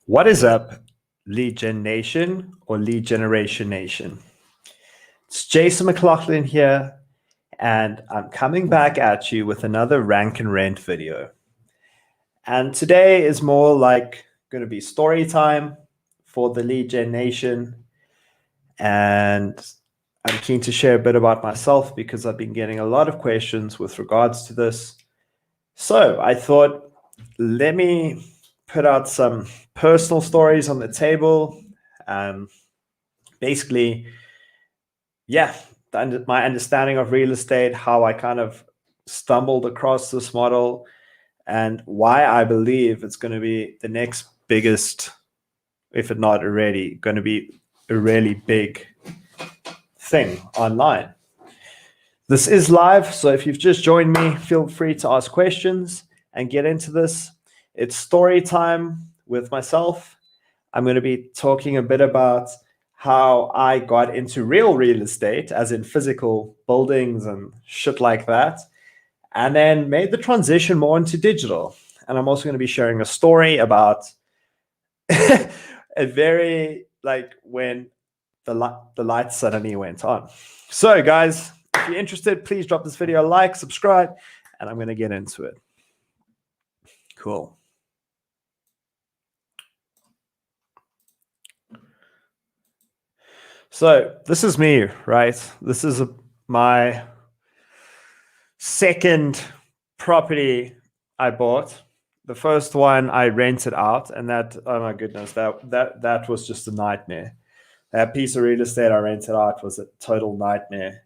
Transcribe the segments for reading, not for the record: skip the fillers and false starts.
What is up, Lead Gen Nation or Lead Generation Nation? It's Jason McLaughlin here, and I'm coming back at you with another rank and rent video. And today is more like going to be story time for the Lead Gen Nation. And I'm keen to share a bit about myself because I've been getting a lot of questions with regards to this. So I thought, let me put out some personal stories on the table. Basically, my understanding of real estate, how I kind of stumbled across this model, and why I believe it's going to be the next biggest, if it not already, going to be a really big thing online. This is live, so if you've just joined me, feel free to ask questions and get into this. It's story time with myself. I'm going to be talking a bit about how I got into real estate, as in physical buildings and shit like that, and then made the transition more into digital. And I'm also going to be sharing a story about a very, like, when the lights suddenly went on. So guys, if you're interested, please drop this video a like, subscribe, and I'm going to get into it. Cool. So this is me, right? This is my second property I bought. The first one I rented out, and that, oh my goodness, that was just a nightmare. That piece of real estate I rented out was a total nightmare.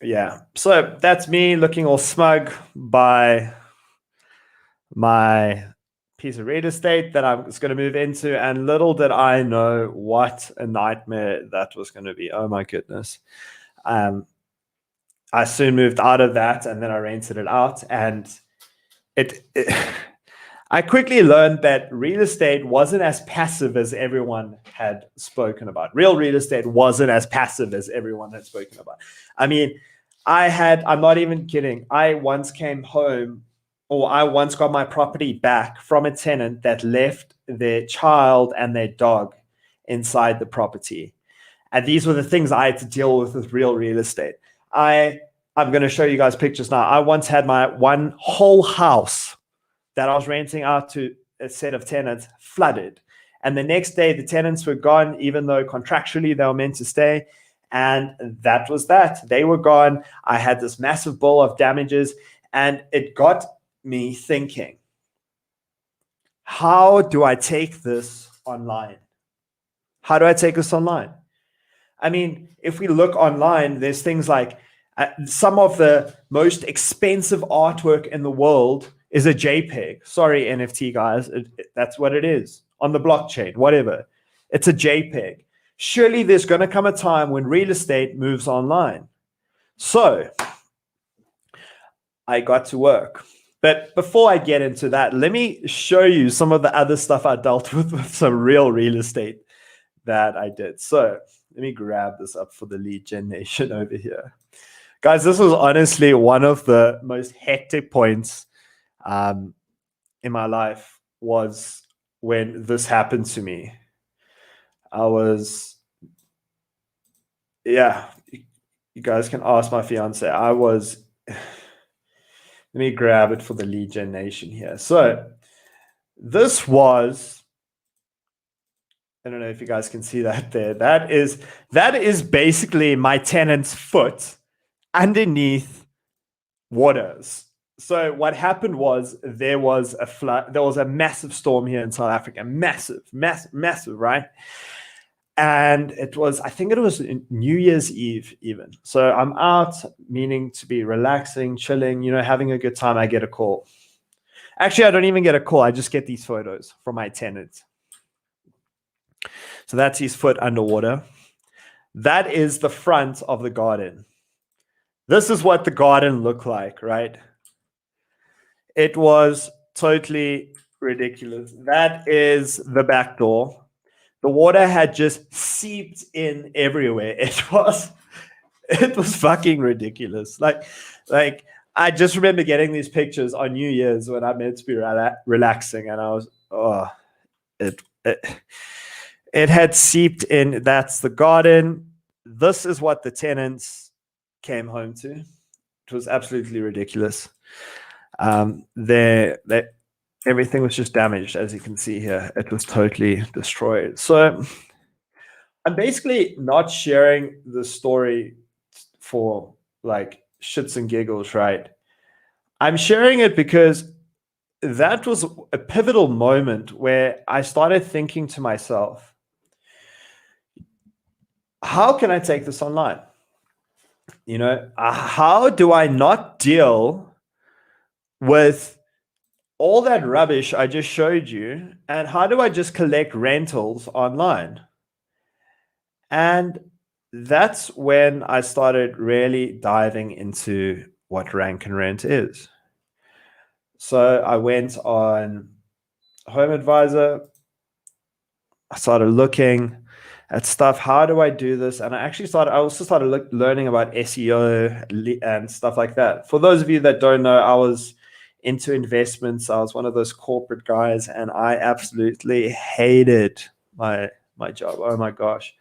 Yeah, so that's me looking all smug by my piece of real estate that I'm just going to move into, and little did I know what a nightmare that was going to be. Oh my goodness. I soon moved out of that, and then I rented it out, and I quickly learned that real estate wasn't as passive as everyone had spoken about. Real estate wasn't as passive as everyone had spoken about. I mean, I'm not even kidding. I once came home, or I once got my property back from a tenant that left their child and their dog inside the property. And these were the things I had to deal with real estate. I'm going to show you guys pictures now. I once had my one whole house that I was renting out to a set of tenants flooded. And the next day, the tenants were gone, even though contractually they were meant to stay. And that was that. They were gone. I had this massive bill of damages, and it got me thinking, how do I take this online? How do I take this online? I mean, if we look online, there's things like some of the most expensive artwork in the world is a JPEG. Sorry, NFT guys, that's what it is on the blockchain, whatever. It's a JPEG. Surely there's going to come a time when real estate moves online. So I got to work. But before I get into that, let me show you some of the other stuff I dealt with some real estate that I did. So let me grab this up for the Lead Gen Nation over here. Guys, this was honestly one of the most hectic points in my life, was when this happened to me. You guys can ask my fiance. Let me grab it for the Lead Gen Nation here. So this was, I don't know if you guys can see that there. That is basically my tenant's foot underneath waters. So what happened was there was a flood. There was a massive storm here in South Africa. Massive, right? And I think it was New Year's Eve even. So I'm out, meaning to be relaxing, chilling, having a good time. I get a call. Actually, I don't even get a call. I just get these photos from my tenant. So that's his foot underwater. That is the front of the garden. This is what the garden looked like, right? It was totally ridiculous. That is the back door. The water had just seeped in everywhere. It was fucking ridiculous. Like I just remember getting these pictures on New Year's when I meant to be relaxing, and I was, it had seeped in. That's the garden. This is what the tenants came home to. It was absolutely ridiculous. Everything was just damaged, as you can see here. It was totally destroyed. So I'm basically not sharing the story for like shits and giggles, right? I'm sharing it because that was a pivotal moment where I started thinking to myself, how can I take this online? How do I not deal with all that rubbish I just showed you? And how do I just collect rentals online? And that's when I started really diving into what Rank and Rent is. So I went on Home Advisor. I started looking at stuff. How do I do this? And I also started learning about SEO and stuff like that. For those of you that don't know, I was into investments. I was one of those corporate guys, and I absolutely hated my job. Oh my gosh.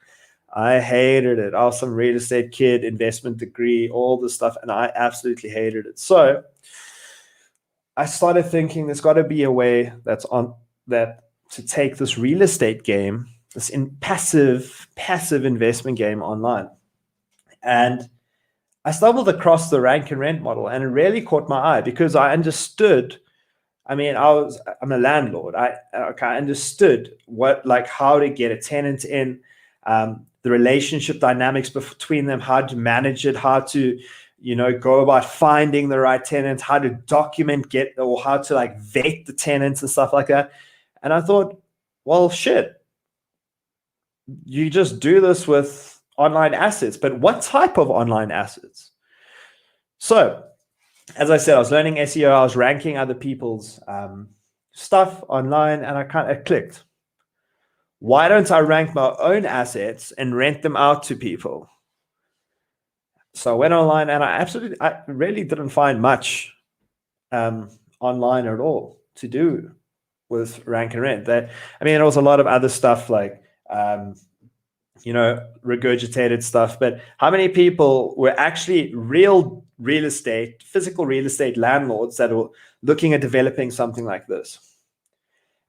I hated it. I was some real estate kid, investment degree, all this stuff, and I absolutely hated it. So I started thinking there's got to be a way to take this real estate game, this passive investment game online. And I stumbled across the Rank and Rent model, and it really caught my eye because I understood. I mean, I'm a landlord. I understood how to get a tenant in, the relationship dynamics between them, how to manage it, how to go about finding the right tenants, how to document or how to vet the tenants and stuff like that. And I thought, well, shit, you just do this with online assets, but what type of online assets? So, as I said, I was learning SEO, I was ranking other people's stuff online, and I clicked. Why don't I rank my own assets and rent them out to people? So I went online, and I really didn't find much online at all to do with Rank and Rent. There was a lot of other stuff like regurgitated stuff, but how many people were actually physical real estate landlords that were looking at developing something like this?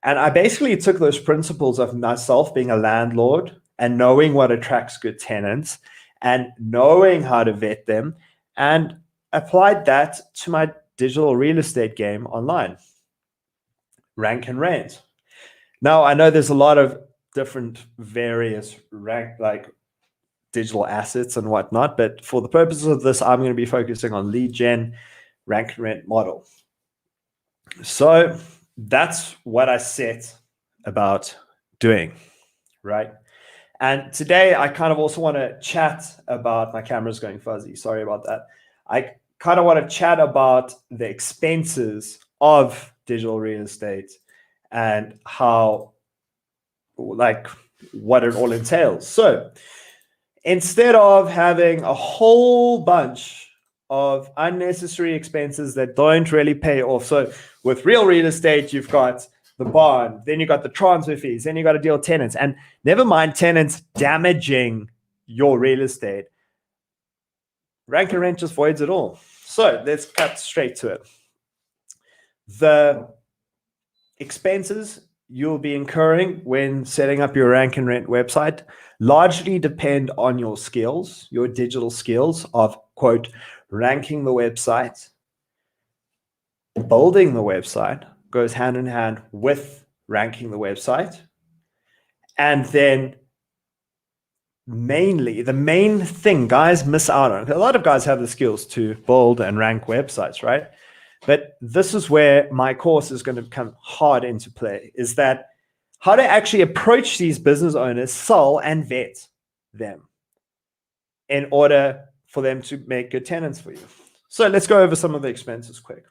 And I basically took those principles of myself being a landlord and knowing what attracts good tenants and knowing how to vet them, and applied that to my digital real estate game online, Rank and Rent. Now, I know there's a lot of different various digital assets and whatnot, but for the purposes of this, I'm going to be focusing on lead gen, Rank and Rent model. So that's what I set about doing, right? And today I kind of also want to chat about, my camera's going fuzzy, sorry about that. I kind of want to chat about the expenses of digital real estate and how, what it all entails. So instead of having a whole bunch of unnecessary expenses that don't really pay off. So with real estate, you've got the bond, then you got the transfer fees, then you got to deal with tenants, and never mind tenants damaging your real estate. Rank and Rent just voids it all. So let's cut straight to it. The expenses you'll be incurring when setting up your Rank and Rent website largely depend on your skills, your digital skills of, quote, ranking the website. Building the website goes hand in hand with ranking the website. And then mainly, the main thing guys miss out on, a lot of guys have the skills to build and rank websites, right? But this is where my course is going to come hard into play, is that how to actually approach these business owners, sell and vet them in order for them to make good tenants for you. So let's go over some of the expenses quick.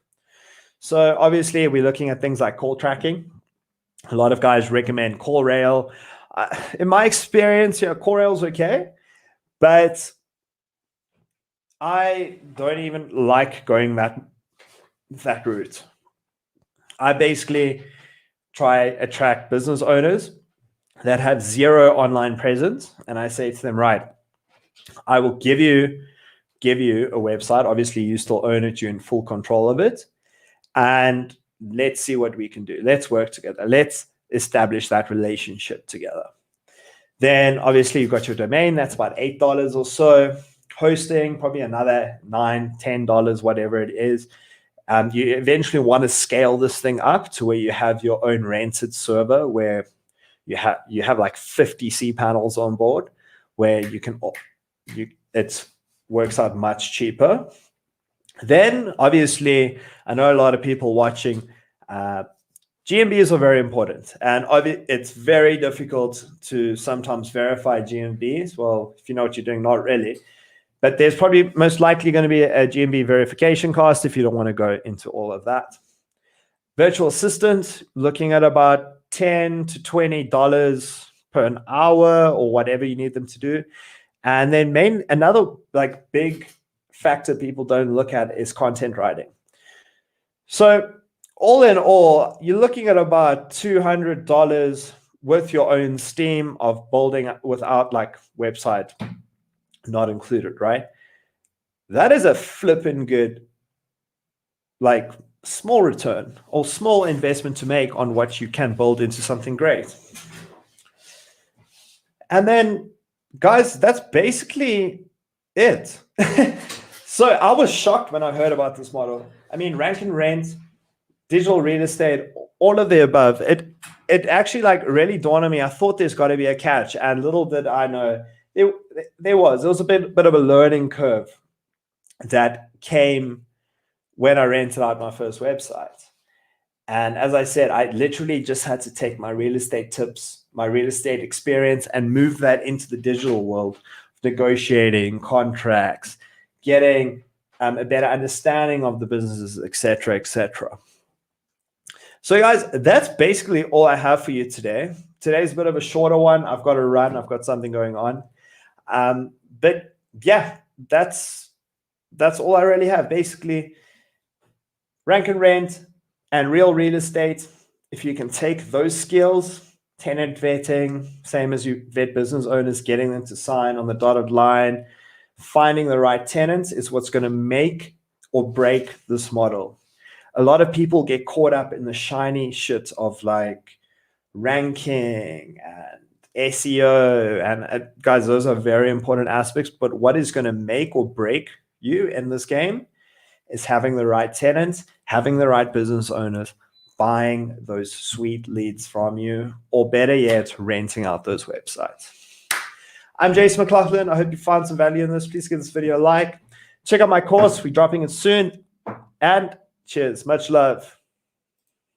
So obviously we're looking at things like call tracking. A lot of guys recommend CallRail. In my experience, CallRail's okay, but I don't even like going that route. I basically try attract business owners that have zero online presence. And I say to them, right, I will give you a website. Obviously, you still own it, you're in full control of it. And let's see what we can do. Let's work together. Let's establish that relationship together. Then obviously you've got your domain. That's about $8 or so. Hosting, probably another $9, $10, whatever it is. You eventually want to scale this thing up to where you have your own rented server where you have like 50 cPanels on board, where it works out much cheaper. Then obviously, I know a lot of people watching, GMBs are very important, and it's very difficult to sometimes verify GMBs. Well, if you know what you're doing, not really. But there's probably most likely going to be a GMB verification cost if you don't want to go into all of that. Virtual assistant, looking at about $10 to $20 per an hour or whatever you need them to do. And then another like big factor people don't look at is content writing. So all in all, you're looking at about $200 with your own Steam of building without like website not included, right? That is a flipping good, like small return or small investment to make on what you can build into something great. And then, guys, that's basically it. So I was shocked when I heard about this model. I mean, Rank and Rent, digital real estate, all of the above. It actually like really dawned on me. I thought there's got to be a catch, and little did I know there was a bit of a learning curve that came when I rented out my first website. And as I said, I literally just had to take my real estate tips, my real estate experience, and move that into the digital world, negotiating contracts, getting a better understanding of the businesses, etc., etc. So guys, that's basically all I have for you today. Today's a bit of a shorter one. I've got to run. I've got something going on. But yeah, that's all I really have. Basically, Rank and Rent and real estate. If you can take those skills, tenant vetting, same as you vet business owners, getting them to sign on the dotted line, finding the right tenants is what's going to make or break this model. A lot of people get caught up in the shiny shit of like ranking and SEO, and guys, those are very important aspects. But what is going to make or break you in this game is having the right tenants, having the right business owners, buying those sweet leads from you, or better yet, renting out those websites. I'm Jason McLaughlin. I hope you found some value in this. Please give this video a like. Check out my course. We're dropping it soon. And cheers. Much love.